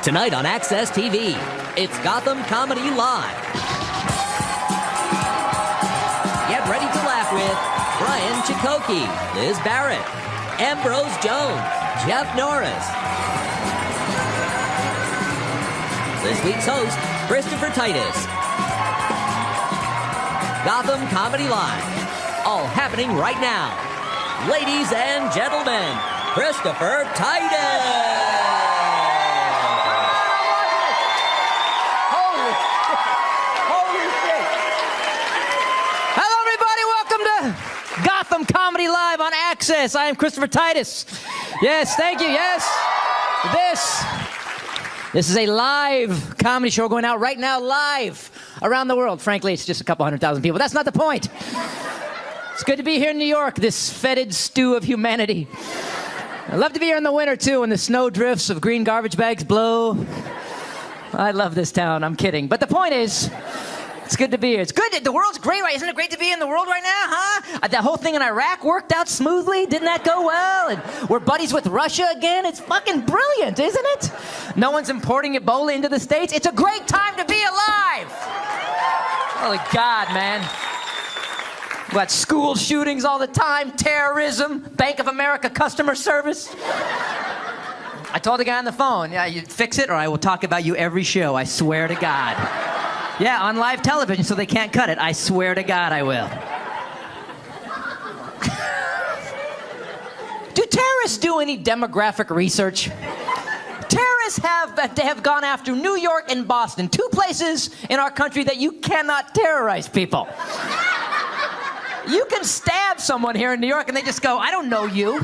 Tonight on Access TV, it's Gotham Comedy Live. Get ready to laugh with Brian Chakotay, Liz Barrett, Ambrose Jones, Jeff Norris. This week's host, Christopher Titus. Gotham Comedy Live, all happening right now. Ladies and gentlemen, Christopher Titus. Gotham Comedy Live on Access. I am Christopher Titus. Yes, thank you. Yes. This is a live comedy show going out right now live around the world. Frankly, it's just a couple 100,000 people. That's not the point. It's good to be here in New York, this fetid stew of humanity. I love to be here in the winter, too, when the snow drifts of green garbage bags blow. I love this town. I'm kidding. But the point is, it's good to be here. It's good. The world's great, right? Isn't it great to be in the world right now, huh? That whole thing in Iraq worked out smoothly. Didn't that go well? And we're buddies with Russia again. It's fucking brilliant, isn't it? No one's importing Ebola into the States. It's a great time to be alive. Holy God, man. We got school shootings all the time, terrorism, Bank of America customer service. I told the guy on the phone, yeah, you fix it or I will talk about you every show. I swear to God. Yeah, on live television, so they can't cut it. I swear to God I will. Do terrorists do any demographic research? Terrorists have gone after New York and Boston, two places in our country that you cannot terrorize people. You can stab someone here in New York and they just go, I don't know you.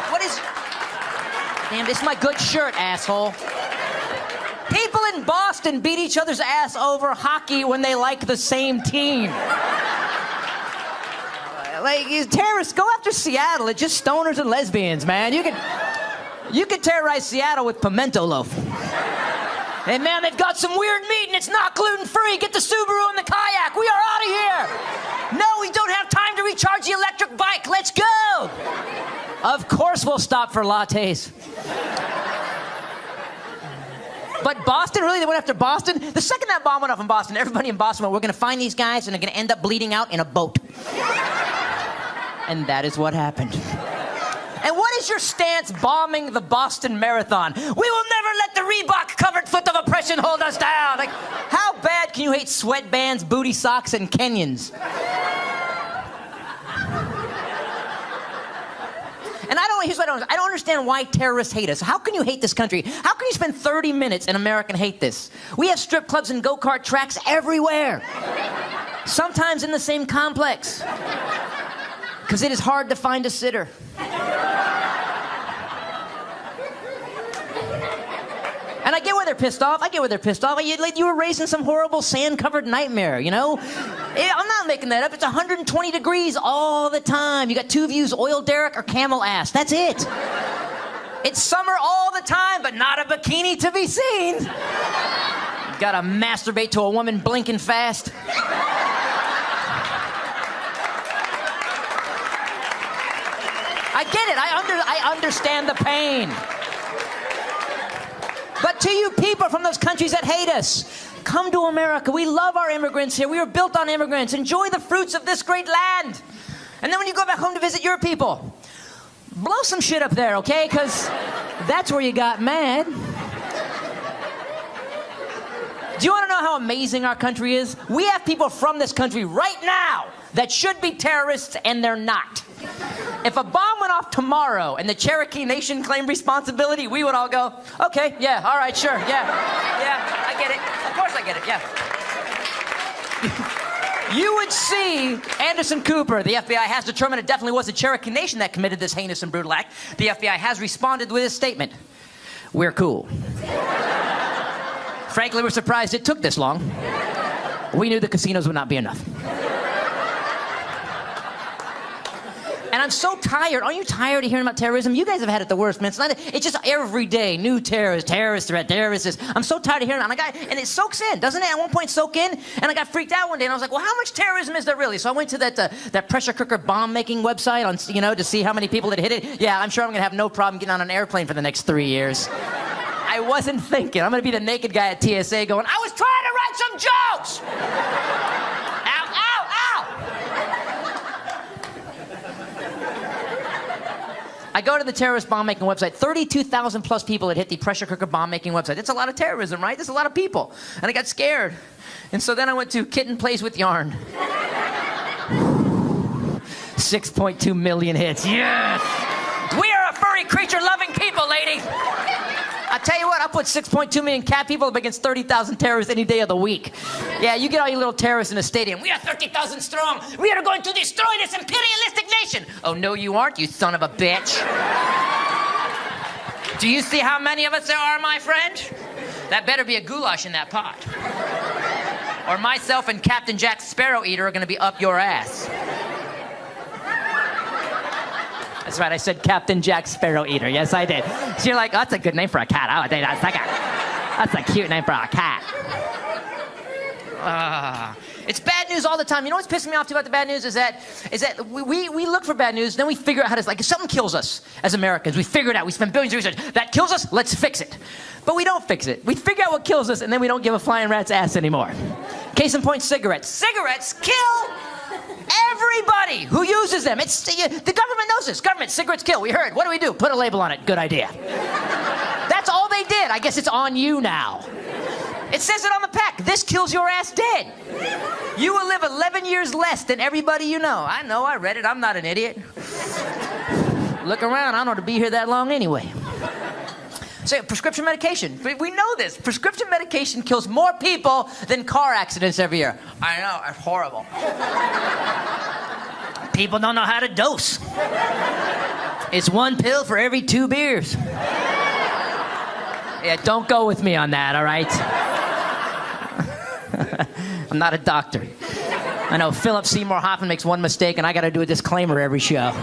What is... Damn, this is my good shirt, asshole. People in Boston beat each other's ass over hockey when they like the same team. Like, terrorists go after Seattle. It's just stoners and lesbians, man. You could terrorize Seattle with pimento loaf. Hey, man, they've got some weird meat and it's not gluten-free. Get the Subaru and the kayak. We are out of here. No, we don't have time to recharge the electric bike. Let's go. Of course we'll stop for lattes. But Boston, really? They went after Boston? The second that bomb went off in Boston, everybody in Boston went, we're going to find these guys and they're going to end up bleeding out in a boat. And that is what happened. And what is your stance bombing the Boston Marathon? We will never let the Reebok-covered foot of oppression hold us down. Like, how bad can you hate sweatbands, booty socks, and Kenyans? And here's what I don't understand why terrorists hate us. How can you hate this country? How can you spend 30 minutes in America and hate this? We have strip clubs and go-kart tracks everywhere. Sometimes in the same complex. Because it is hard to find a sitter. And I get why they're pissed off. You were raised in some horrible sand-covered nightmare, you know? I'm not making that up. It's 120 degrees all the time. You got two views, oil derrick or camel ass. That's it. It's summer all the time, but not a bikini to be seen. You gotta masturbate to a woman blinking fast. I get it. I understand the pain. But to you people from those countries that hate us, come to America. We love our immigrants here. We were built on immigrants. Enjoy the fruits of this great land. And then when you go back home to visit your people, blow some shit up there, okay? Because that's where you got mad. Do you want to know how amazing our country is? We have people from this country right now that should be terrorists, and they're not. If a bomb went off tomorrow and the Cherokee Nation claimed responsibility, we would all go, okay, yeah, all right, sure, yeah, I get it. Of course I get it, yeah. You would see Anderson Cooper. The FBI has determined it definitely was the Cherokee Nation that committed this heinous and brutal act. The FBI has responded with this statement. We're cool. Frankly, we're surprised it took this long. We knew the casinos would not be enough. And I'm so tired. Aren't you tired of hearing about terrorism? You guys have had it the worst, man. It's just every day, new terrorist threat. I'm so tired of hearing it. And it soaks in, doesn't it? At one point, soak in. And I got freaked out one day, and I was like, well, how much terrorism is there really? So I went to that pressure cooker bomb-making website to see how many people had hit it. Yeah, I'm sure I'm going to have no problem getting on an airplane for the next 3 years. I wasn't thinking. I'm going to be the naked guy at TSA going, I was trying to write some jokes! Ow, ow, ow! I go to the terrorist bomb-making website. 32,000 plus people had hit the pressure cooker bomb-making website. That's a lot of terrorism, right? That's a lot of people. And I got scared. And so then I went to Kitten Plays with Yarn. 6.2 million hits. Yes! We are a furry creature-loving people, lady! I tell you what, I'll put 6.2 million cat people up against 30,000 terrorists any day of the week. Yeah, you get all your little terrorists in a stadium. We are 30,000 strong. We are going to destroy this imperialistic nation. Oh, no, you aren't, you son of a bitch. Do you see how many of us there are, my friend? That better be a goulash in that pot. Or myself and Captain Jack Sparrow Eater are going to be up your ass. That's right, I said Captain Jack Sparrow Eater. Yes, I did. So you're like, oh, that's a good name for a cat. Oh, that's a cute name for a cat. It's bad news all the time. You know what's pissing me off too about the bad news is that we look for bad news, then we figure out how to, like, if something kills us as Americans, we figure it out. We spend billions of research. That kills us, let's fix it. But we don't fix it. We figure out what kills us, and then we don't give a flying rat's ass anymore. Case in point, cigarettes. Cigarettes kill everybody who uses them. The government knows this. Government, cigarettes kill. We heard. What do we do? Put a label on it. Good idea. That's all they did. I guess it's on you now. It says it on the pack. This kills your ass dead. You will live 11 years less than everybody you know. I know. I read it. I'm not an idiot. Look around. I don't know to be here that long anyway. So, prescription medication. We know this. Prescription medication kills more people than car accidents every year. I know, it's horrible. People don't know how to dose. It's one pill for every 2 beers. Yeah, don't go with me on that, all right? I'm not a doctor. I know Philip Seymour Hoffman makes one mistake, and I got to do a disclaimer every show.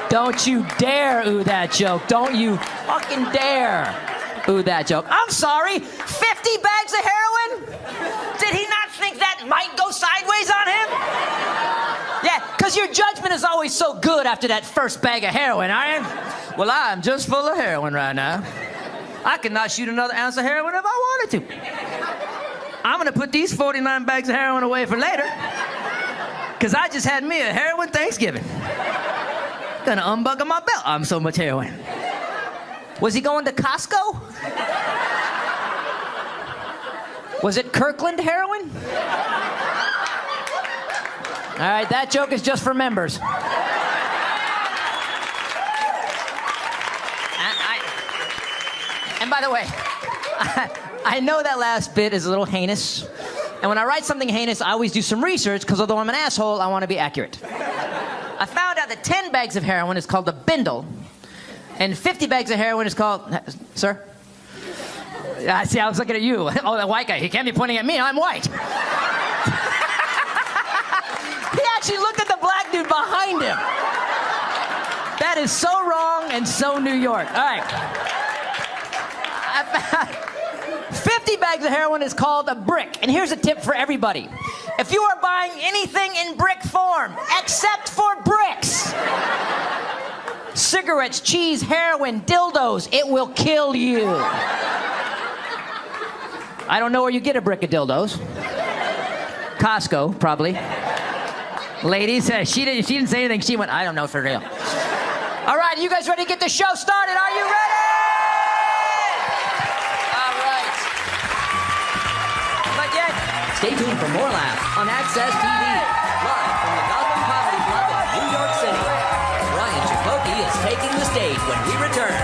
Don't you dare ooh that joke. Don't you fucking dare ooh that joke. I'm sorry, 50 bags of heroin? Did he not think that might go sideways on him? Yeah, because your judgment is always so good after that first bag of heroin, aren't you? Well, I'm just full of heroin right now. I could not shoot another ounce of heroin if I wanted to. I'm gonna put these 49 bags of heroin away for later, because I just had me a heroin Thanksgiving. Gonna unbuckle my belt. I'm so much heroin. Was he going to Costco? Was it Kirkland heroin? All right, that joke is just for members. And by the way, I know that last bit is a little heinous. And when I write something heinous, I always do some research, because although I'm an asshole, I want to be accurate. I found out that 10 bags of heroin is called a bindle, and 50 bags of heroin is called... Sir? See, I was looking at you. Oh, that white guy. He can't be pointing at me. I'm white. He actually looked at the black dude behind him. That is so wrong and so New York. All right. 50 bags of heroin is called a brick. And here's a tip for everybody. If you are buying anything in brick form, except for bricks, cigarettes, cheese, heroin, dildos, it will kill you. I don't know where you get a brick of dildos. Costco, probably. Ladies, she didn't say anything. She went, I don't know for real. All right, you guys ready to get the show started? Are you ready? Stay tuned for more laughs on Access TV. Live from the Gotham Comedy Club in New York City. Brian Chakotay is taking the stage when we return.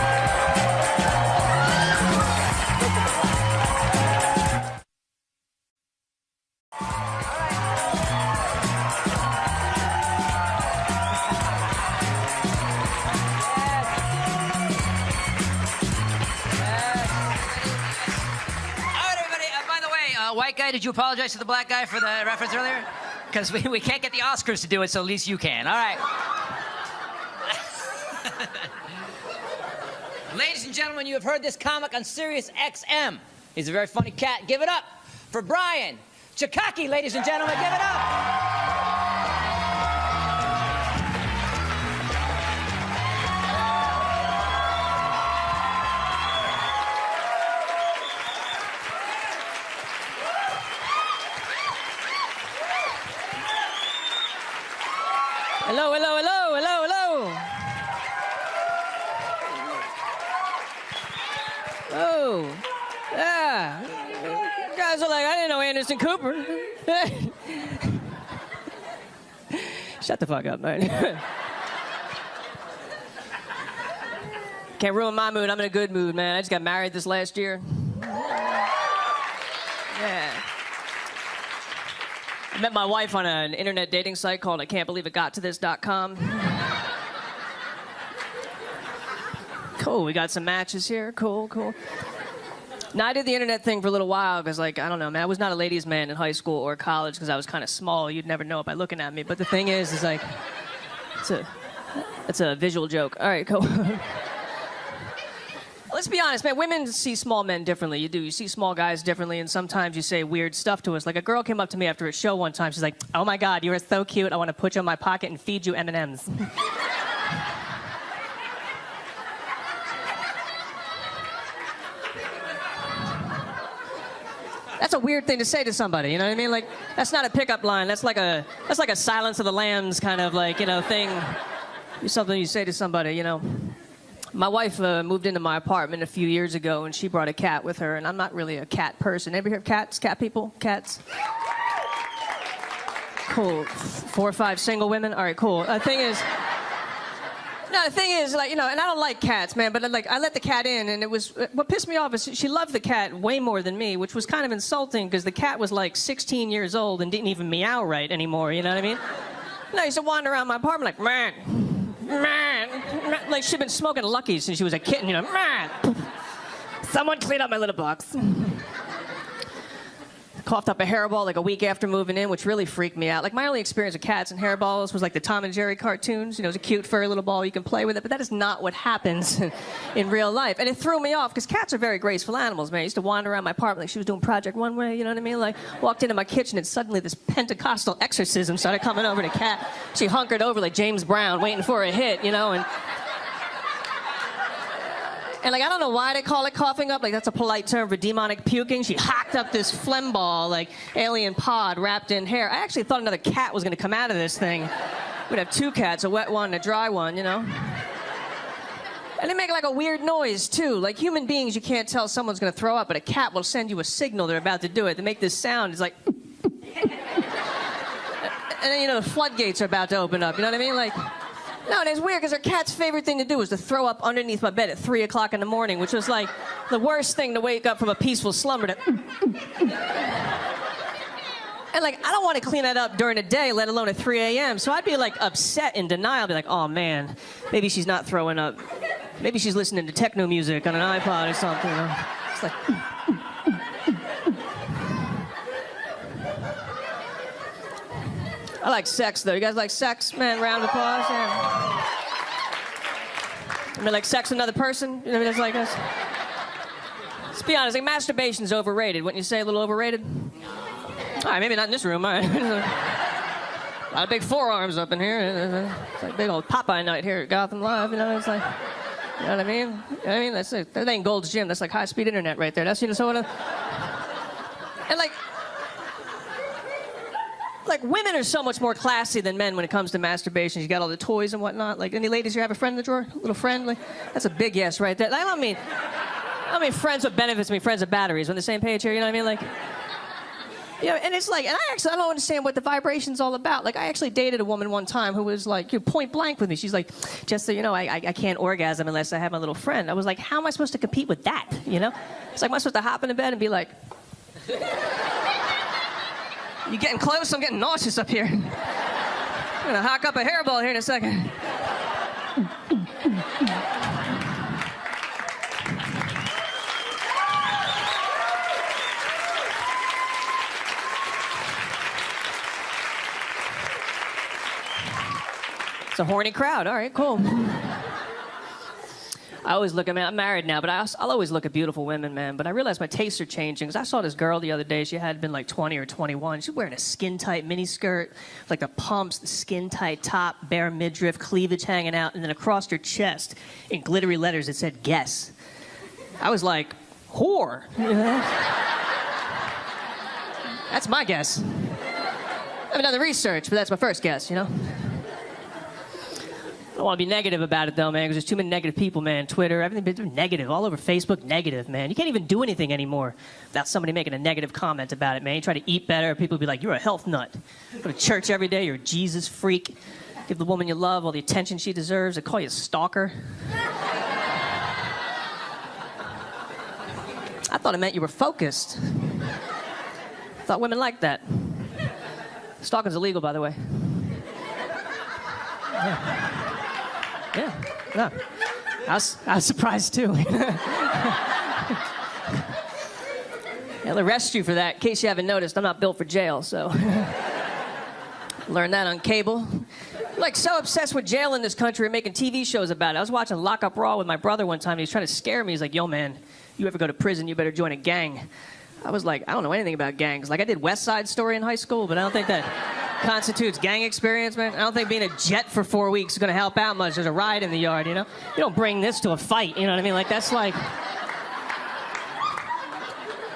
White guy, did you apologize to the black guy for the reference earlier? Because we can't get the Oscars to do it, so at least you can. All right. Ladies and gentlemen, you have heard this comic on Sirius XM. He's a very funny cat. Give it up for Brian Chakotay, ladies and gentlemen. Give it up. Hello, hello, hello, hello, hello. Oh, yeah. You guys are like, I didn't know Anderson Cooper. Shut the fuck up, man. Can't ruin my mood. I'm in a good mood, man. I just got married this last year. Yeah. I met my wife on an internet dating site called ICan'tBelieveItGotToThis.com. Cool, we got some matches here. Cool, cool. Now, I did the internet thing for a little while because, like, I don't know, man, I was not a ladies' man in high school or college because I was kind of small. You'd never know it by looking at me. But the thing is like, it's a visual joke. All right, cool. Let's be honest, man. Women see small men differently. You do. You see small guys differently, and sometimes you say weird stuff to us. Like a girl came up to me after a show one time. She's like, "Oh my God, you are so cute. I want to put you in my pocket and feed you M&Ms." That's a weird thing to say to somebody. You know what I mean? Like, that's not a pickup line. That's like a Silence of the Lambs kind of like, you know, thing. It's something you say to somebody. You know. My wife moved into my apartment a few years ago, and she brought a cat with her, and I'm not really a cat person. Ever hear of cats? Cat people? Cats? Cool. 4 or 5 single women? All right, cool. The thing is, like, you know, and I don't like cats, man, but like, I let the cat in, and it was, what pissed me off is she loved the cat way more than me, which was kind of insulting, because the cat was like 16 years old and didn't even meow right anymore, you know what I mean? And I used to wander around my apartment like, man. Like she'd been smoking Luckies since she was a kitten, you know. Someone clean up my litter box. Coughed up a hairball like a week after moving in, which really freaked me out. Like my only experience with cats and hairballs was like the Tom and Jerry cartoons. You know, it's a cute furry little ball, you can play with it, but that is not what happens in real life. And it threw me off because cats are very graceful animals, man. I used to wander around my apartment like she was doing Project One Way, you know what I mean? Like walked into my kitchen and suddenly this Pentecostal exorcism started coming over the cat. She hunkered over like James Brown waiting for a hit, you know, and like, I don't know why they call it coughing up. Like, that's a polite term for demonic puking. She hacked up this phlegm ball, like alien pod wrapped in hair. I actually thought another cat was going to come out of this thing. We'd have 2 cats, a wet one and a dry one, you know? And they make like a weird noise, too. Like, human beings, you can't tell someone's going to throw up, but a cat will send you a signal they're about to do it. They make this sound. It's like... And then, you know, the floodgates are about to open up. You know what I mean? Like... No, and it's weird because her cat's favorite thing to do was to throw up underneath my bed at 3 o'clock in the morning, which was like the worst thing to wake up from a peaceful slumber to... And like, I don't want to clean that up during the day, let alone at 3 a.m. So I'd be like upset, in denial, be like, oh man, maybe she's not throwing up. Maybe she's listening to techno music on an iPod or something. You know? It's like... I like sex, though. You guys like sex? Man, round of applause. Yeah. I mean, like sex with another person? You know what I mean? It's like this. Let's be honest, like masturbation's overrated. Wouldn't you say a little overrated? All right, maybe not in this room. All right. A lot of big forearms up in here. It's like big old Popeye night here at Gotham Live. You know, it's like, you know what I mean? You know what I mean? That's like, that ain't Gold's Gym. That's like high-speed internet right there. That's, you know, so... And like women are so much more classy than men when it comes to masturbation. You got all the toys and whatnot. Like, any ladies here have a friend in the drawer? A little friend? Like, that's a big yes right there. I don't mean friends with benefits, I mean friends with batteries. We're on the same page here, you know what I mean? Like, you know, and it's like, and I don't understand what the vibration's all about. Like, I actually dated a woman one time who was like, you know, point blank with me. She's like, just so you know, I can't orgasm unless I have my little friend. I was like, how am I supposed to compete with that, you know? It's like, am I supposed to hop into bed and be like... You getting close? I'm getting nauseous up here. I'm gonna hock up a hairball here in a second. It's a horny crowd. All right, cool. I always look at, man, I'm married now, but I'll always look at beautiful women, man. But I realize my tastes are changing, because I saw this girl the other day. She had been like 20 or 21. She was wearing a skin-tight miniskirt, like the pumps, the skin-tight top, bare midriff, cleavage hanging out, and then across her chest, in glittery letters, it said, guess. I was like, whore. You know? That's my guess. I haven't done the research, but that's my first guess, you know? I don't want to be negative about it, though, man, because there's too many negative people, man. Twitter, everything's negative. All over Facebook, negative, man. You can't even do anything anymore without somebody making a negative comment about it, man. You try to eat better, people will be like, you're a health nut. Go to church every day, you're a Jesus freak. Give the woman you love all the attention she deserves. They call you a stalker. I thought it meant you were focused. I thought women liked that. Stalking's illegal, by the way. Yeah. I was surprised, too. They'll arrest you for that. In case you haven't noticed, I'm not built for jail, so... Learned that on cable. Like, so obsessed with jail in this country and making TV shows about it. I was watching Lock Up Raw with my brother one time, and he was trying to scare me. He's like, yo, man, you ever go to prison, you better join a gang. I was like, I don't know anything about gangs. Like, I did West Side Story in high school, but I don't think that constitutes gang experience, man. I don't think being a jet for 4 weeks is going to help out much. There's a riot in the yard, you know? You don't bring this to a fight, you know what I mean? Like, that's like...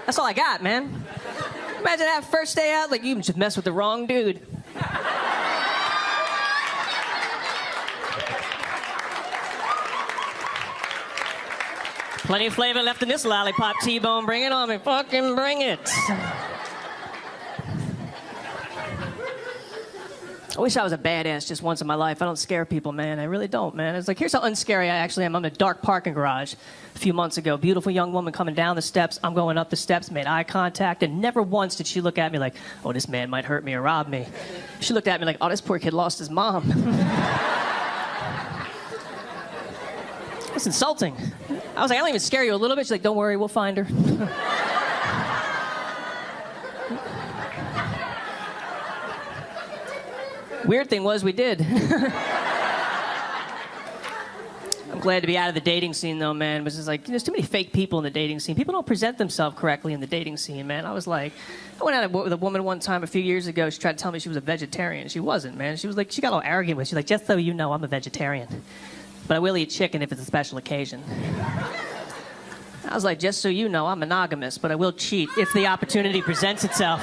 That's all I got, man. Imagine that first day out, like, you just messed with the wrong dude. Plenty of flavor left in this lollipop, T-Bone. Bring it on me. Fucking bring it. I wish I was a badass just once in my life. I don't scare people, man. I really don't, man. It's like, here's how unscary I actually am. I'm in a dark parking garage a few months ago. Beautiful young woman coming down the steps. I'm going up the steps, made eye contact, and never once did she look at me like, oh, this man might hurt me or rob me. She looked at me like, oh, this poor kid lost his mom. That's insulting. I was like, I don't even scare you a little bit. She's like, don't worry, we'll find her. Weird thing was, we did. I'm glad to be out of the dating scene, though, man. It was just like, there's too many fake people in the dating scene. People don't present themselves correctly in the dating scene, man. I was like, I went out with a woman one time a few years ago. She tried to tell me she was a vegetarian. She wasn't, man. She was like, she got all arrogant with it. She's like, just so you know, I'm a vegetarian. But I will eat chicken if it's a special occasion. I was like, just so you know, I'm monogamous, but I will cheat if the opportunity presents itself.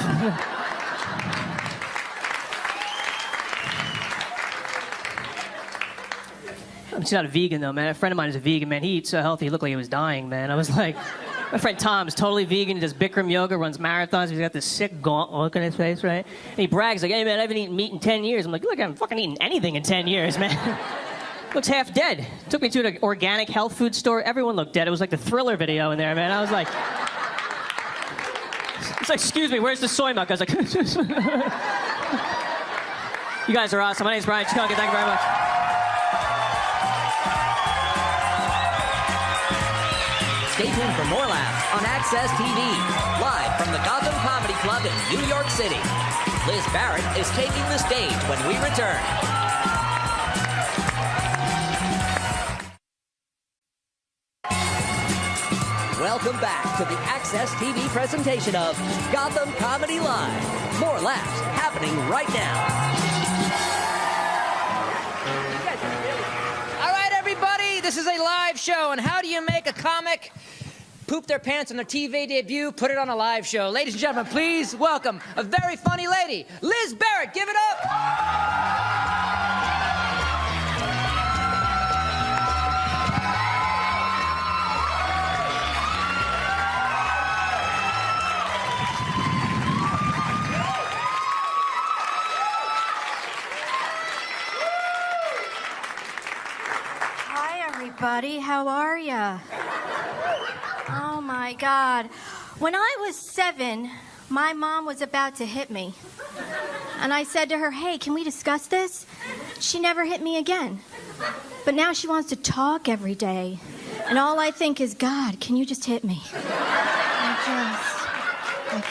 She's not a vegan, though, man. A friend of mine is a vegan, man. He eats so healthy, he looked like he was dying, man. I was like, my friend Tom is totally vegan. He does Bikram yoga, runs marathons. He's got this sick gaunt look on his face, right? And he brags like, hey, man, I haven't eaten meat in 10 years. I'm like, look, I haven't fucking eaten anything in 10 years, man. Looks half dead. Took me to an organic health food store. Everyone looked dead. It was like the Thriller video in there, man. I was like... It's like, excuse me, where's the soy milk? I was like... You guys are awesome. My name's Brian Chicone. Thank you very much. Stay tuned for more laughs on Access TV, live from the Gotham Comedy Club in New York City. Liz Barrett is taking the stage when we return. Welcome back to the Access TV presentation of Gotham Comedy Live. More laughs happening right now. All right, everybody, this is a live show, and how do you make a comic poop their pants on their TV debut, put it on a live show? Ladies and gentlemen, please welcome a very funny lady, Liz Barrett. Give it up. Buddy, how are ya? Oh my God. When I was 7, my mom was about to hit me. And I said to her, hey, can we discuss this? She never hit me again. But now she wants to talk every day. And all I think is, God, can you just hit me? I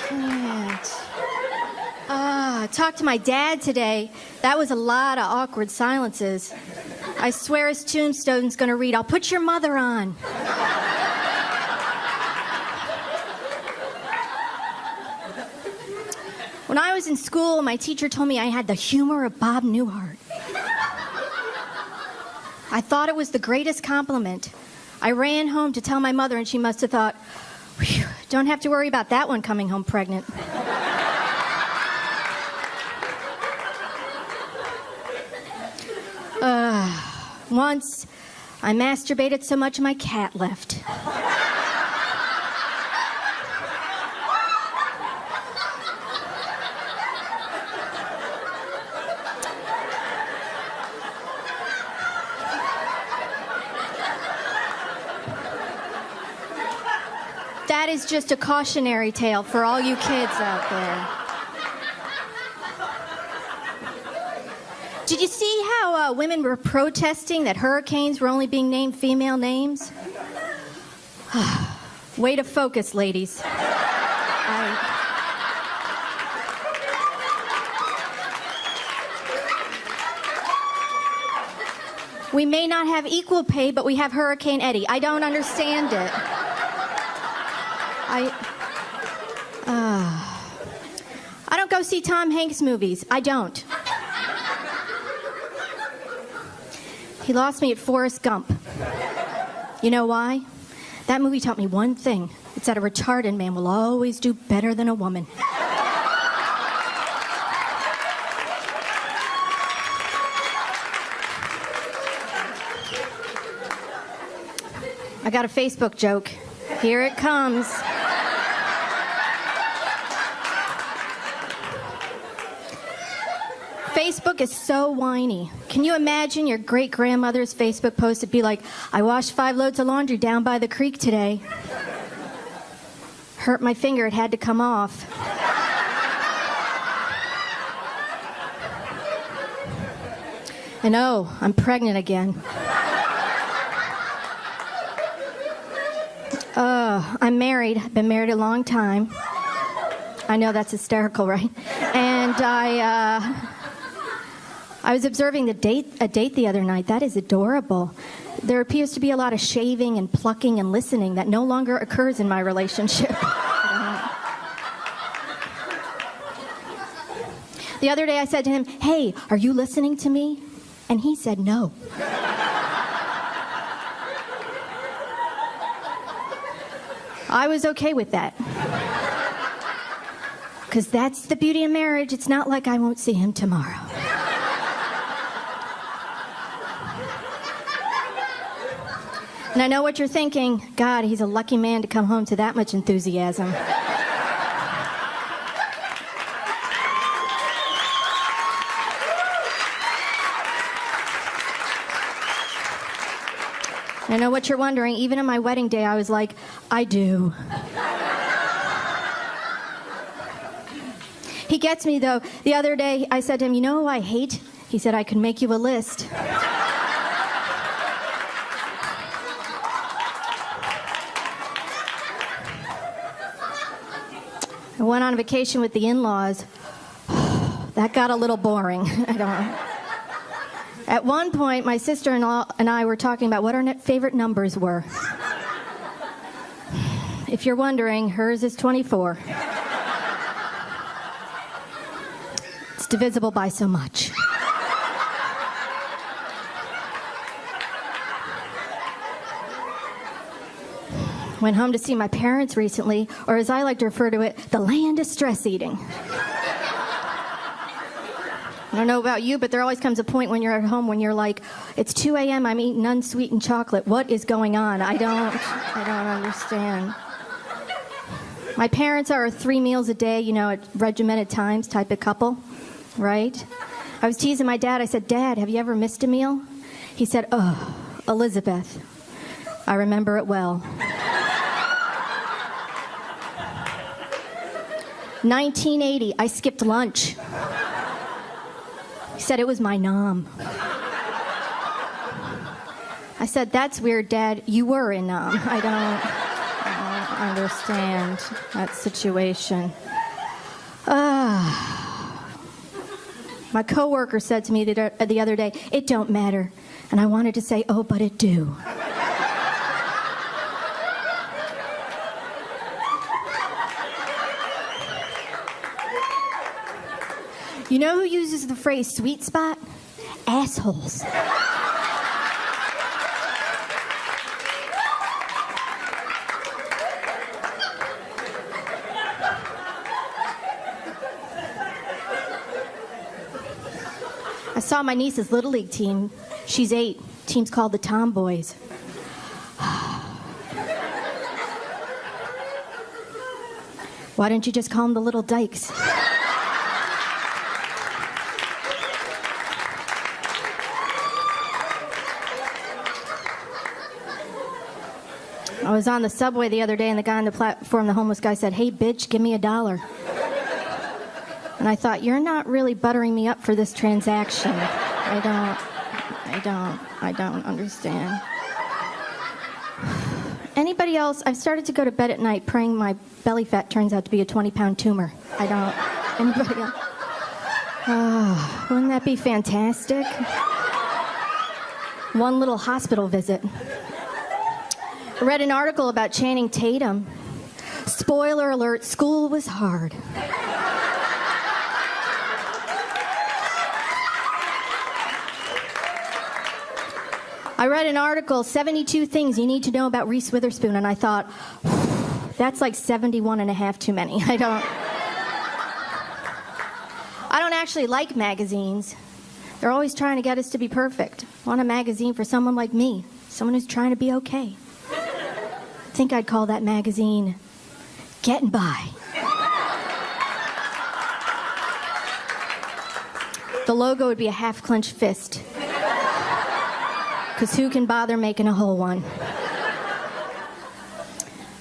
can't. I talked to my dad today. That was a lot of awkward silences. I swear his tombstone's gonna read, I'll put your mother on. When I was in school, my teacher told me I had the humor of Bob Newhart. I thought it was the greatest compliment. I ran home to tell my mother, and she must have thought, don't have to worry about that one coming home pregnant. Once, I masturbated so much my cat left. That is just a cautionary tale for all you kids out there. Did you see how women were protesting that hurricanes were only being named female names? Way to focus, ladies. We may not have equal pay, but we have Hurricane Eddie. I don't understand it. I don't go see Tom Hanks movies. I don't. He lost me at Forrest Gump. You know why? That movie taught me one thing. It's that a retarded man will always do better than a woman. I got a Facebook joke. Here it comes. Facebook is so whiny. Can you imagine your great-grandmother's Facebook post would be like, I washed 5 loads of laundry down by the creek today. Hurt my finger, it had to come off. And oh, I'm pregnant again. I'm married. I've been married a long time. I know that's hysterical, right? And I was observing a date the other night. That is adorable. There appears to be a lot of shaving and plucking and listening that no longer occurs in my relationship. The other day I said to him, hey, are you listening to me? And he said no. I was okay with that. Because that's the beauty of marriage. It's not like I won't see him tomorrow. And I know what you're thinking. God, he's a lucky man to come home to that much enthusiasm. I know what you're wondering. Even on my wedding day, I was like, I do. He gets me, though. The other day, I said to him, you know who I hate? He said, I could make you a list. I went on vacation with the in-laws. That got a little boring. I don't know. At one point, my sister-in-law and I were talking about what our favorite numbers were. If you're wondering, hers is 24. It's divisible by so much. Went home to see my parents recently, or as I like to refer to it, the land of stress eating. I don't know about you, but there always comes a point when you're at home when you're like, it's 2 a.m., I'm eating unsweetened chocolate. What is going on? I don't understand. My parents are 3 meals a day, you know, at regimented times type of couple, right? I was teasing my dad. I said, Dad, have you ever missed a meal? He said, oh, Elizabeth. I remember it well. 1980, I skipped lunch. He said it was my nom. I said, that's weird, Dad. You were in nom. I don't understand that situation. My coworker said to me the other day, it don't matter. And I wanted to say, oh, but it do. You know who uses the phrase sweet spot? Assholes. I saw my niece's Little League team. She's 8. Team's called the Tomboys. Why don't you just call them the Little Dykes? I was on the subway the other day, and the guy on the platform, the homeless guy, said, "Hey, bitch, give me $1." And I thought, you're not really buttering me up for this transaction. I don't understand. Anybody else? I've started to go to bed at night praying my belly fat turns out to be a 20-pound tumor. Anybody else? Oh, wouldn't that be fantastic? One little hospital visit. I read an article about Channing Tatum. Spoiler alert, school was hard. I read an article, 72 things you need to know about Reese Witherspoon, and I thought, that's like 71 and a half too many. I don't actually like magazines. They're always trying to get us to be perfect. I want a magazine for someone like me, someone who's trying to be okay. I think I'd call that magazine Getting By. The logo would be a half-clenched fist. Because who can bother making a whole one?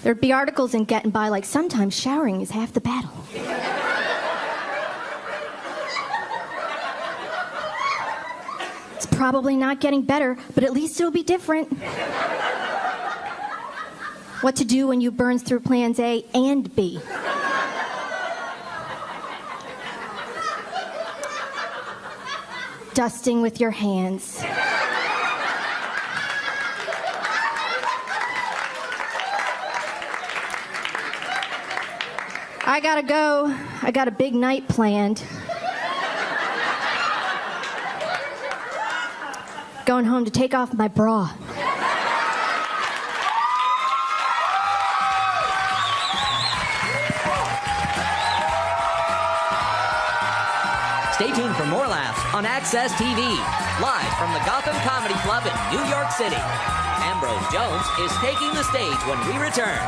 There'd be articles in Getting By like, sometimes showering is half the battle. It's probably not getting better, but at least it'll be different. What to do when you burns through plans A and B. Dusting with your hands. I gotta go. I got a big night planned. Going home to take off my bra. Stay tuned for more laughs on Access TV, live from the Gotham Comedy Club in New York City. Ambrose Jones is taking the stage when we return.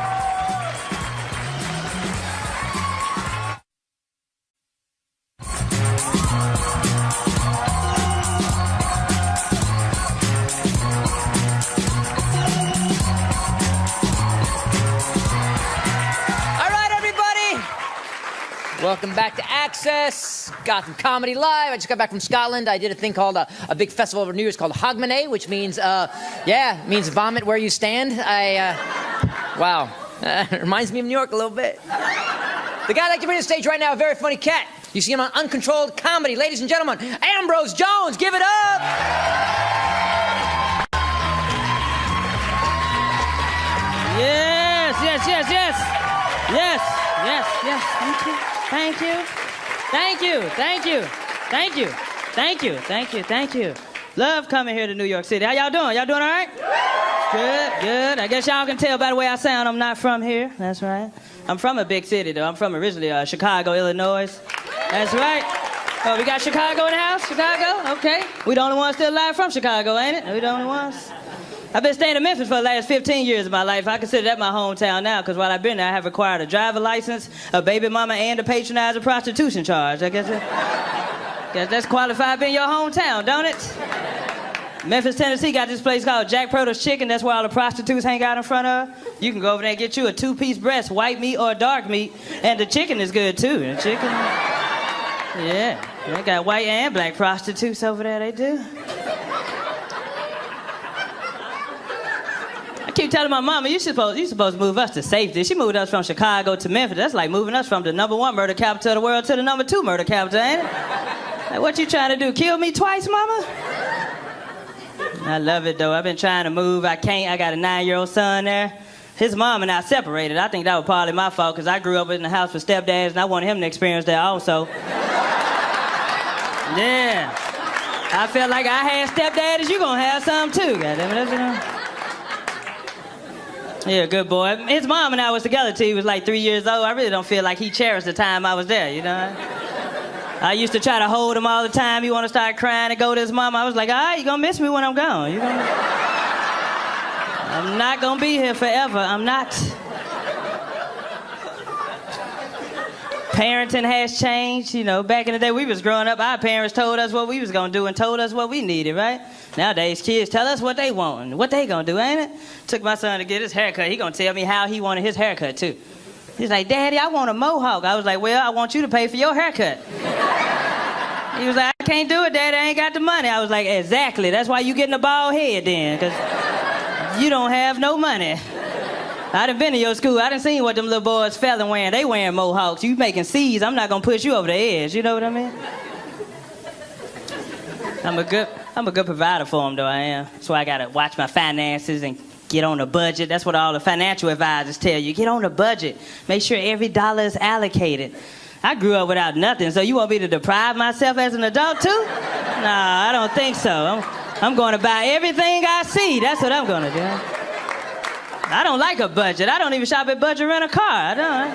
Welcome back to Access, Gotham Comedy Live. I just got back from Scotland. I did a thing called a big festival over New Year's called Hogmanay, which means, means vomit where you stand. Wow. It reminds me of New York a little bit. The guy I'd like to bring to the stage right now, a very funny cat. You see him on Uncontrolled Comedy. Ladies and gentlemen, Ambrose Jones, give it up! Yes. Thank you. Love coming here to New York City. How y'all doing? Y'all doing all right? Good. I guess y'all can tell by the way I sound I'm not from here. That's right. I'm from a big city, though. I'm from originally Chicago, Illinois. That's right. Oh, we got Chicago in the house? Chicago? Okay. We the only ones still alive from Chicago, ain't it? We the only ones? I've been staying in Memphis for the last 15 years of my life. I consider that my hometown now, because while I've been there, I have acquired a driver license, a baby mama, and a patronizing prostitution charge. I guess that's qualified being your hometown, don't it? Memphis, Tennessee got this place called Jack Proto's Chicken. That's where all the prostitutes hang out in front of. You can go over there and get you a 2-piece breast, white meat or dark meat, and the chicken is good, too. The chicken, yeah. They got white and black prostitutes over there, they do. I keep telling my mama, you supposed to move us to safety. She moved us from Chicago to Memphis. That's like moving us from the #1 murder capital of the world to the #2 murder capital, ain't it? Like, what you trying to do, kill me twice, mama? I love it, though. I've been trying to move. I can't. I got a 9-year-old son there. His mom and I separated. I think that was partly my fault, because I grew up in the house with stepdads, and I wanted him to experience that also. Yeah. I felt like I had stepdaddies, you gonna have some too, goddammit. Yeah, good boy. His mom and I was together till he was like 3 years old. I really don't feel like he cherished the time I was there, you know? I used to try to hold him all the time. He want to start crying and go to his mom. I was like, all right, you gonna miss me when I'm gone. I'm not gonna be here forever. I'm not. Parenting has changed. You know, back in the day we was growing up, our parents told us what we was gonna do and told us what we needed, right? Nowadays, kids tell us what they want and what they gonna do, ain't it? Took my son to get his haircut. He gonna tell me how he wanted his haircut, too. He's like, Daddy, I want a mohawk. I was like, well, I want you to pay for your haircut. He was like, I can't do it, Daddy. I ain't got the money. I was like, exactly. That's why you getting a bald head then, because you don't have no money. I done been to your school. I done seen what them little boys fell and wearing. They wearing mohawks. You making C's. I'm not gonna push you over the edge. You know what I mean? I'm a good provider for them, though. I am. That's why I gotta watch my finances and get on a budget. That's what all the financial advisors tell you. Get on a budget. Make sure every dollar is allocated. I grew up without nothing, so you want me to deprive myself as an adult too? Nah, I don't think so. I'm going to buy everything I see. That's what I'm going to do. I don't like a budget. I don't even shop at Budget Rent a Car. I don't.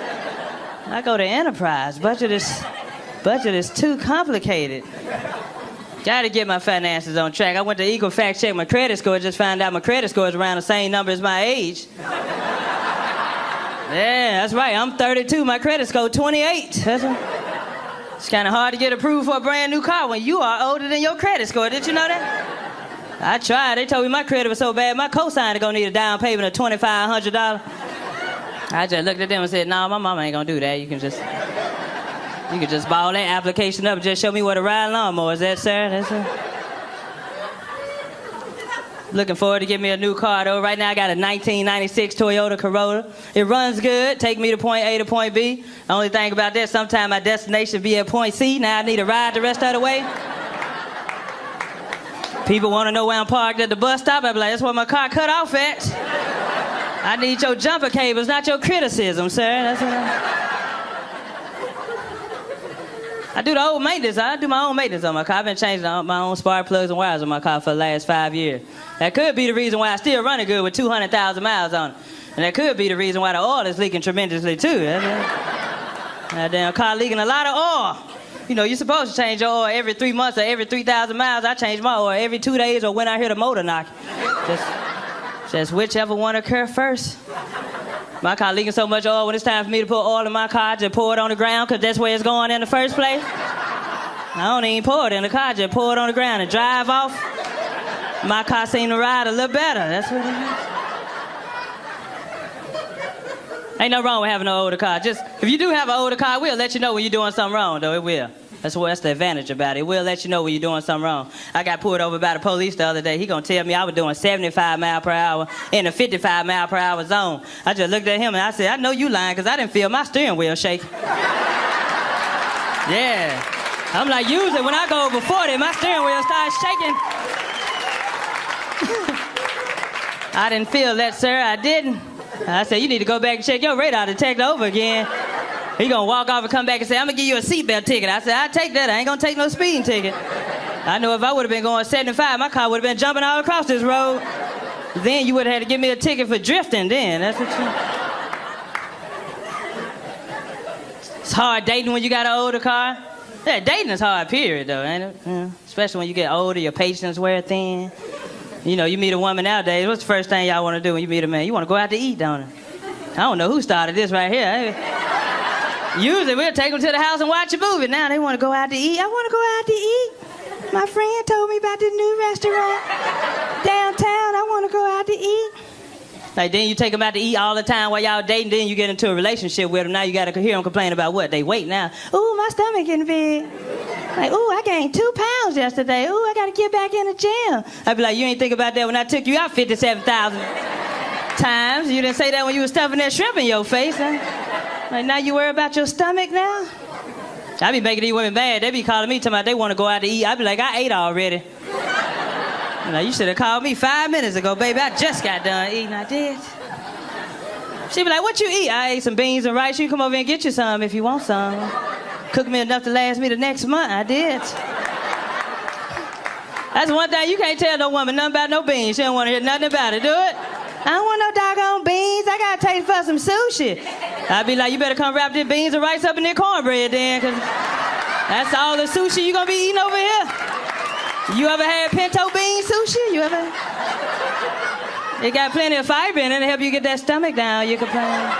I go to Enterprise. Budget is too complicated. Gotta get my finances on track. I went to Equifax, checked my credit score, just found out my credit score is around the same number as my age. Yeah, that's right. I'm 32. My credit score 28. It's kind of hard to get approved for a brand new car when you are older than your credit score. Did you know that? I tried. They told me my credit was so bad, my cosigner gonna need a down payment of $2,500. I just looked at them and said, no, my mama ain't gonna do that. You can just ball that application up and just show me what a ride lawnmower is. That, sir? That's it. Looking forward to get me a new car, though. Right now, I got a 1996 Toyota Corolla. It runs good, take me to point A to point B. The only thing about that, sometimes my destination be at point C. Now I need a ride the rest of the way. People want to know where I'm parked at the bus stop. I be like, that's where my car cut off at. I need your jumper cables, not your criticism, sir. That's what I do the old maintenance. I do my own maintenance on my car. I've been changing my own spark plugs and wires on my car for the last 5 years. That could be the reason why I still running good with 200,000 miles on it. And that could be the reason why the oil is leaking tremendously, too. That damn car leaking a lot of oil. You know, you're supposed to change your oil every 3 months or every 3,000 miles. I change my oil every 2 days or when I hear the motor knock. Just whichever one occur first. My car leaking so much oil, when it's time for me to put oil in my car, I just pour it on the ground because that's where it's going in the first place. I don't even pour it in the car, just pour it on the ground and drive off. My car seemed to ride a little better. That's what it is. Ain't no wrong with having an older car. Just, if you do have an older car, we'll let you know when you're doing something wrong, though. It will. That's the advantage about it. We'll let you know when you're doing something wrong. I got pulled over by the police the other day. He gonna tell me I was doing 75 miles per hour in a 55 mile per hour zone. I just looked at him and I said, I know you lying because I didn't feel my steering wheel shake. Yeah. I'm like, usually when I go over 40, my steering wheel starts shaking. I didn't feel that, sir. I didn't. I said, you need to go back and check your radar detector over again. He gonna walk off and come back and say, I'm gonna give you a seatbelt ticket. I said, I'll take that. I ain't gonna take no speeding ticket. I know if I would have been going 75, my car would have been jumping all across this road. Then you would have had to give me a ticket for drifting then. That's what you... It's hard dating when you got an older car. Yeah, dating is hard, period, though, ain't it? Yeah. Especially when you get older, your patience wear thin. You know, you meet a woman nowadays, what's the first thing y'all want to do when you meet a man? You want to go out to eat, don't you? I don't know who started this right here. Usually we'll take them to the house and watch a movie. Now they want to go out to eat. I want to go out to eat. My friend told me about this new restaurant downtown. I want to go out to eat. Like, then you take them out to eat all the time while y'all dating. Then you get into a relationship with them. Now you got to hear them complain about what? They weight now. Ooh, my stomach getting big. Like, ooh, I gained 2 pounds yesterday. Ooh, I got to get back in the gym. I'd be like, you ain't think about that when I took you out 57,000 times. You didn't say that when you was stuffing that shrimp in your face, huh? Like, now you worry about your stomach now? I be making these women mad. They be calling me, talking about they want to go out to eat. I be like, I ate already. Like, you should have called me 5 minutes ago, baby. I just got done eating. I did. She be like, what you eat? I ate some beans and rice. You can come over and get you some if you want some. Cook me enough to last me the next month. I did. That's one thing you can't tell no woman nothing about no beans. She don't want to hear nothing about it. Do it. I don't want no doggone beans. I got to taste for some sushi. I'd be like, you better come wrap these beans and rice up in their cornbread then, because That's all the sushi you gonna be eating over here? You ever had pinto bean sushi? You ever? It got plenty of fiber in it to help you get that stomach down. You can plan.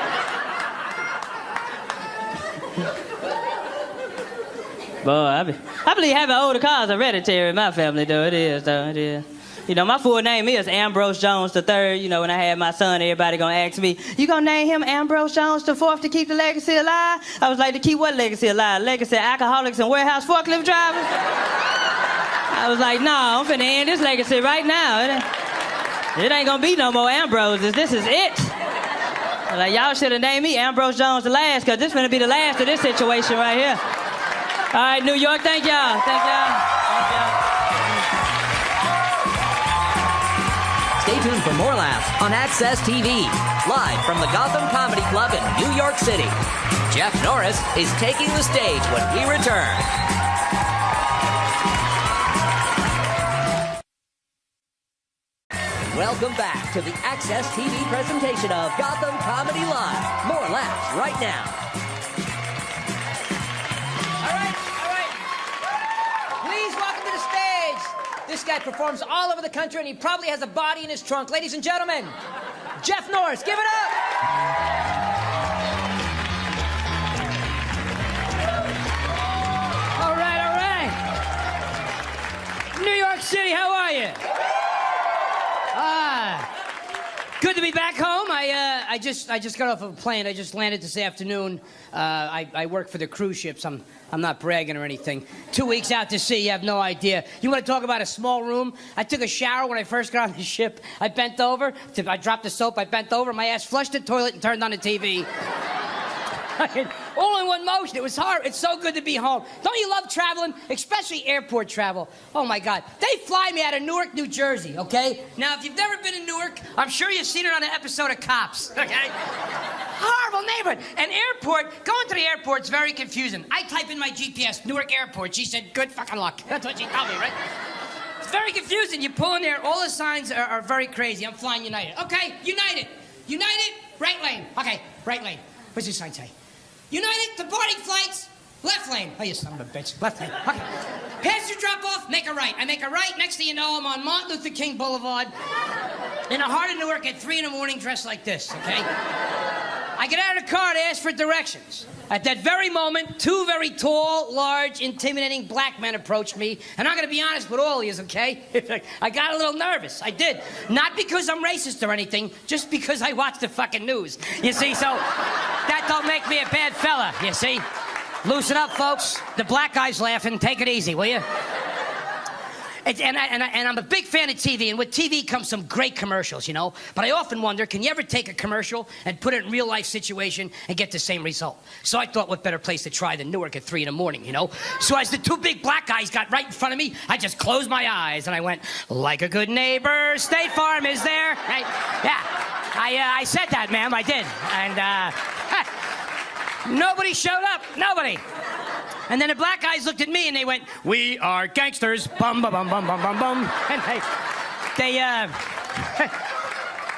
Boy, I believe having older cars hereditary in my family, though. It is. You know, my full name is Ambrose Jones III. You know, when I had my son, everybody gonna ask me, you gonna name him Ambrose Jones IV to keep the legacy alive? I was like, to keep what legacy alive? Legacy of alcoholics and warehouse forklift drivers? I was like, no, I'm finna end this legacy right now. It ain't gonna be no more Ambroses. This is it. Like, y'all should have named me Ambrose Jones the last, because this finna be the last of this situation right here. All right, New York, thank y'all. Thank y'all. Stay tuned for more laughs on Access TV, live from the Gotham Comedy Club in New York City. Jeff Norris is taking the stage when we return. Welcome back to the Access TV presentation of Gotham Comedy Live. More laughs right now. All right. Please welcome to the stage. This guy performs all over the country, and he probably has a body in his trunk. Ladies and gentlemen, Jeff Norris, give it up. All right. New York City, how are you? Good to be back home. I just got off of a plane. I just landed this afternoon. I work for the cruise ships. I'm not bragging or anything. 2 weeks out to sea, you have no idea. You want to talk about a small room? I took a shower when I first got on the ship. I bent over. I dropped the soap. I bent over. My ass flushed the toilet and turned on the TV. All in one motion. It was hard. It's so good to be home. Don't you love traveling? Especially airport travel. Oh, my God. They fly me out of Newark, New Jersey, okay? Now, if you've never been in Newark, I'm sure you've seen it on an episode of Cops, okay? Horrible neighborhood. And going to the airport's very confusing. I type in my GPS, Newark Airport. She said, good fucking luck. That's what she told me, right? It's very confusing. You pull in there. All the signs are very crazy. I'm flying United. Okay, United. United, right lane. Okay, right lane. What's this sign say? United, departing flights, left lane. Oh, you son of a bitch. Left lane. Okay. Passenger drop off, make a right. I make a right. Next thing you know, I'm on Martin Luther King Boulevard in the heart of Newark at 3 a.m. dressed like this, okay? I get out of the car to ask for directions. At that very moment, 2 very tall, large, intimidating black men approached me. And I'm going to be honest with all of you, okay? I got a little nervous. I did. Not because I'm racist or anything, just because I watch the fucking news. You see, so that don't make me a bad fella, you see? Loosen up, folks. The black guy's laughing. Take it easy, will you? And I'm a big fan of TV, and with TV comes some great commercials, you know? But I often wonder, can you ever take a commercial and put it in a real-life situation and get the same result? So I thought, what better place to try than Newark at 3 a.m, you know? So as the 2 big black guys got right in front of me, I just closed my eyes, and I went, like a good neighbor, State Farm is there. Right? Yeah, I said that, ma'am, I did. And nobody showed up, nobody. And then the black guys looked at me and they went, we are gangsters, bum, bum, bum, bum, bum, bum, bum. And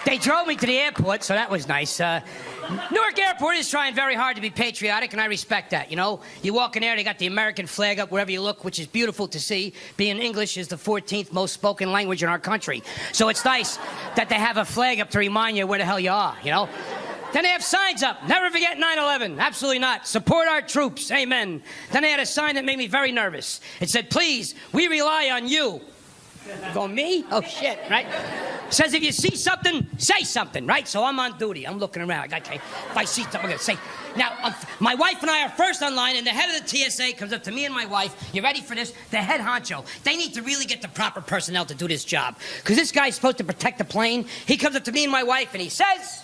they drove me to the airport, so that was nice. Newark Airport is trying very hard to be patriotic, and I respect that, you know? You walk in there, they got the American flag up wherever you look, which is beautiful to see. Being English is the 14th most spoken language in our country. So it's nice that they have a flag up to remind you where the hell you are, you know? Then they have signs up. Never forget 9/11. Absolutely not. Support our troops. Amen. Then they had a sign that made me very nervous. It said, please, we rely on you. Go, me? Oh, shit, right? Says if you see something, say something, right? So I'm on duty. I'm looking around. Okay, if I see something, I'm going to say. Now, my wife and I are first online, and the head of the TSA comes up to me and my wife. You ready for this? The head honcho. They need to really get the proper personnel to do this job. Because this guy's supposed to protect the plane. He comes up to me and my wife, and he says,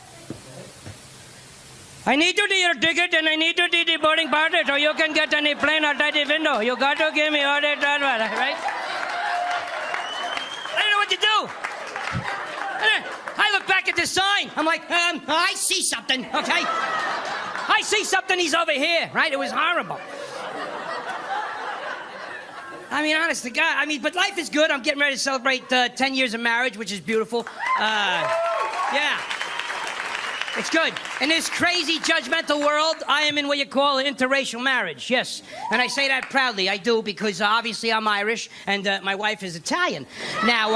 I need to do your ticket and I need to do the boarding pass so you can get on the plane outside the window. You got to give me all that, right? I don't know what to do. I look back at the sign. I'm like, I see something, okay? I see something, he's over here, right? It was horrible. I mean, honest to God, but life is good. I'm getting ready to celebrate 10 years of marriage, which is beautiful. Yeah. It's good. In this crazy, judgmental world, I am in what you call an interracial marriage, yes. And I say that proudly. I do, because obviously I'm Irish, and my wife is Italian. Now,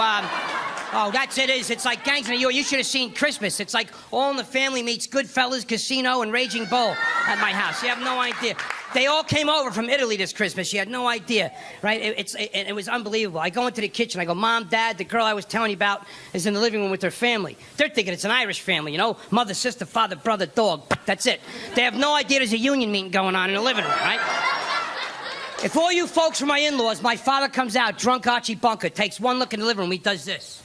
oh, that's it is. It's like Gangs of New York. You should have seen Christmas. It's like All in the Family meets Goodfellas, Casino, and Raging Bull at my house. You have no idea. They all came over from Italy this Christmas. You had no idea, right? It was unbelievable. I go into the kitchen. I go, Mom, Dad, the girl I was telling you about is in the living room with her family. They're thinking it's an Irish family, you know? Mother, sister, father, brother, dog. That's it. They have no idea there's a union meeting going on in the living room, right? If all you folks were my in-laws, my father comes out, drunk Archie Bunker, takes one look in the living room, he does this.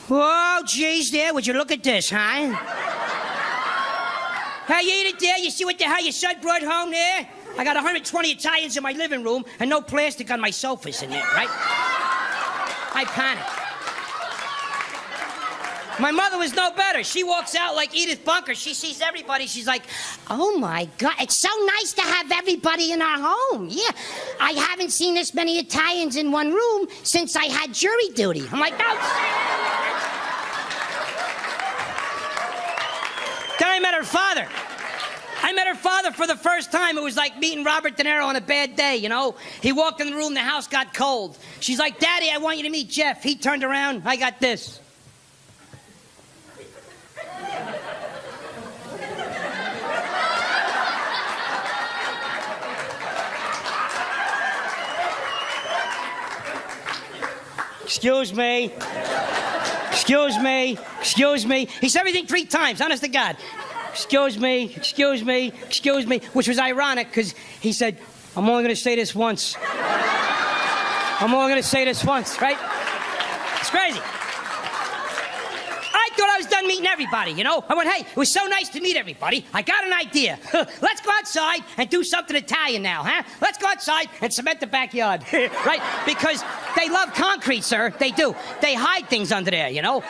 Whoa, geez, there, would you look at this, huh? How you eat it there? You see what the hell your son brought home there? I got 120 Italians in my living room and no plastic on my sofas in there, right? I panicked. My mother was no better. She walks out like Edith Bunker. She sees everybody. She's like, oh, my God. It's so nice to have everybody in our home. Yeah. I haven't seen this many Italians in one room since I had jury duty. I'm like, no. Then I met her father. I met her father for the first time. It was like meeting Robert De Niro on a bad day, you know? He walked in the room, the house got cold. She's like, Daddy, I want you to meet Jeff. He turned around, I got this. Excuse me. Excuse me. Excuse me. He said everything 3 times, honest to God. Excuse me. Excuse me. Excuse me. Which was ironic, because he said, I'm only going to say this once. I'm only going to say this once, right? It's crazy. I thought I was done meeting everybody, you know? I went, hey, it was so nice to meet everybody. I got an idea. Let's go outside and do something Italian now, huh? Let's go outside and cement the backyard, right? Because they love concrete, sir. They do. They hide things under there, you know?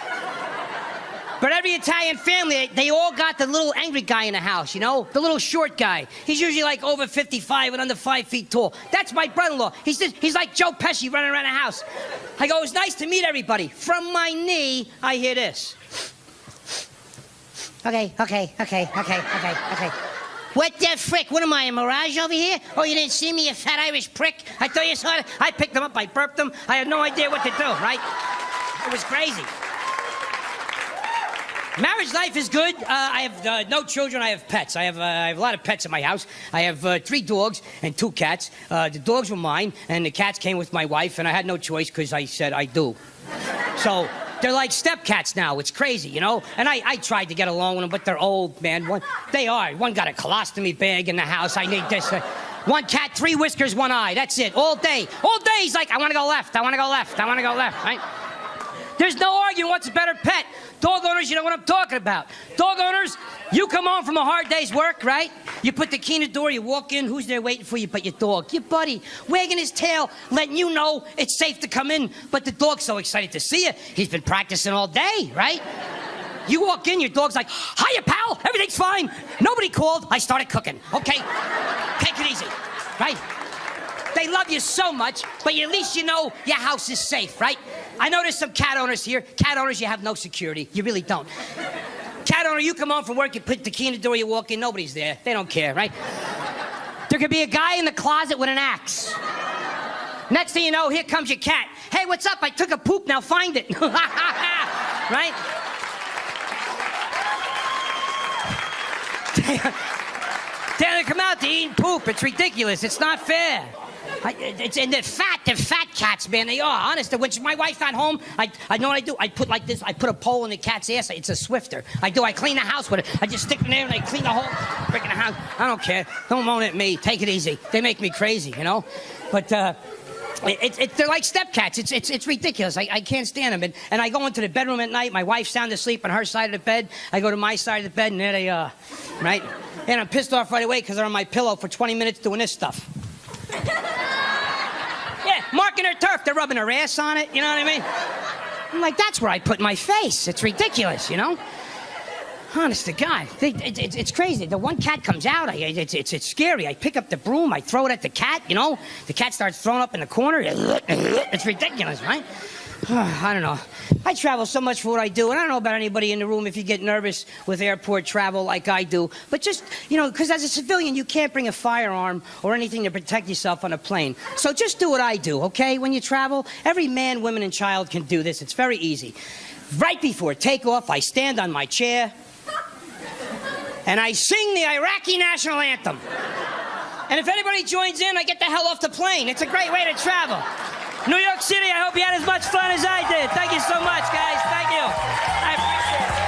But every Italian family, they all got the little angry guy in the house, you know? The little short guy. He's usually like over 55 and under 5 feet tall. That's my brother-in-law. He's like Joe Pesci running around the house. I go, it was nice to meet everybody. From my knee, I hear this. Okay. What the frick? What am I, a mirage over here? Oh, you didn't see me, you fat Irish prick? I thought you saw it. I picked them up, I burped them. I had no idea what to do, right? It was crazy. Marriage life is good. I have no children. I have pets. I have a lot of pets in my house. I have 3 dogs and 2 cats. The dogs were mine, and the cats came with my wife, and I had no choice because I said I do. So they're like step cats now. It's crazy, you know? And I tried to get along with them, but they're old, man. One got a colostomy bag in the house. I need this. One cat, 3 whiskers, 1 eye. That's it. All day. All day he's like, I want to go left. I want to go left. I want to go left, right? There's no arguing what's a better pet. Dog owners, you know what I'm talking about. Dog owners, you come home from a hard day's work, right? You put the key in the door, you walk in, who's there waiting for you but your dog? Your buddy, wagging his tail, letting you know it's safe to come in, but the dog's so excited to see you. He's been practicing all day, right? You walk in, your dog's like, hiya, pal, everything's fine. Nobody called, I started cooking. Okay, take it easy, right? They love you so much, but at least you know your house is safe, right? I know there's some cat owners here. Cat owners, you have no security. You really don't. Cat owner, you come home from work, you put the key in the door, you walk in, nobody's there. They don't care, right? There could be a guy in the closet with an axe. Next thing you know, here comes your cat. Hey, what's up? I took a poop, now find it. Right? They come out to eat and poop. It's ridiculous. It's not fair. And they're fat cats, man. They are, honest. When my wife's not home, I know what I do. I put like this. I put a pole in the cat's ass. It's a Swifter. I clean the house with it. I just stick it in there and I clean the whole freaking house. I don't care. Don't moan at me. Take it easy. They make me crazy, you know? But, they're like step cats. It's ridiculous. I can't stand them. And I go into the bedroom at night. My wife's sound asleep on her side of the bed. I go to my side of the bed, and there they are, right? And I'm pissed off right away because they're on my pillow for 20 minutes doing this stuff. Yeah, marking their turf. They're rubbing their ass on it. You know what I mean? I'm like, that's where I put my face. It's ridiculous, you know? Honest to God, it's crazy. The one cat comes out, it's scary. I pick up the broom, I throw it at the cat, you know? The cat starts throwing up in the corner. It's ridiculous, right? I don't know. I travel so much for what I do, and I don't know about anybody in the room if you get nervous with airport travel like I do. But just, because as a civilian, you can't bring a firearm or anything to protect yourself on a plane. So just do what I do, okay? When you travel, every man, woman, and child can do this. It's very easy. Right before takeoff, I stand on my chair, and I sing the Iraqi national anthem. And if anybody joins in, I get the hell off the plane. It's a great way to travel. New York City, I hope you had as much fun as I did. Thank you so much, guys. Thank you. I appreciate it.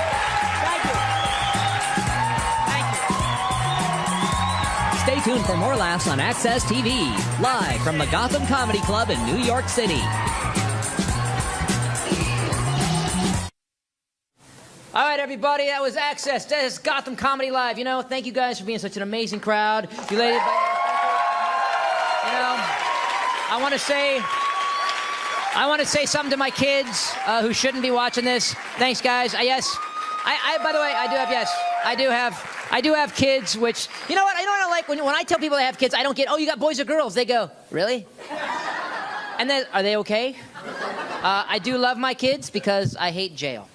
Thank you. Stay tuned for more laughs on Access TV, live from the Gotham Comedy Club in New York City. All right, everybody, that was Access. That is Gotham Comedy Live. Thank you guys for being such an amazing crowd. You ladies, I want to say something to my kids who shouldn't be watching this. Thanks, guys. Yes. By the way, I do have kids, which, you know what I like? When I tell people I have kids, I don't get, oh, you got boys or girls? They go, really? And then, are they okay? I do love my kids because I hate jail.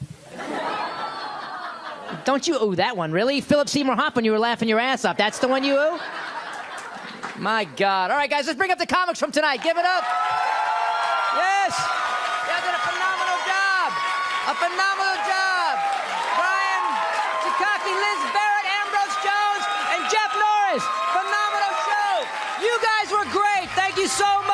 Don't you ooh that one, really? Philip Seymour Hoffman, you were laughing your ass off. That's the one you ooh? My God. All right, guys, let's bring up the comics from tonight. Give it up. Yes. You guys did a phenomenal job. A phenomenal job. Brian Zukaki, Liz Barrett, Ambrose Jones, and Jeff Norris. Phenomenal show. You guys were great. Thank you so much.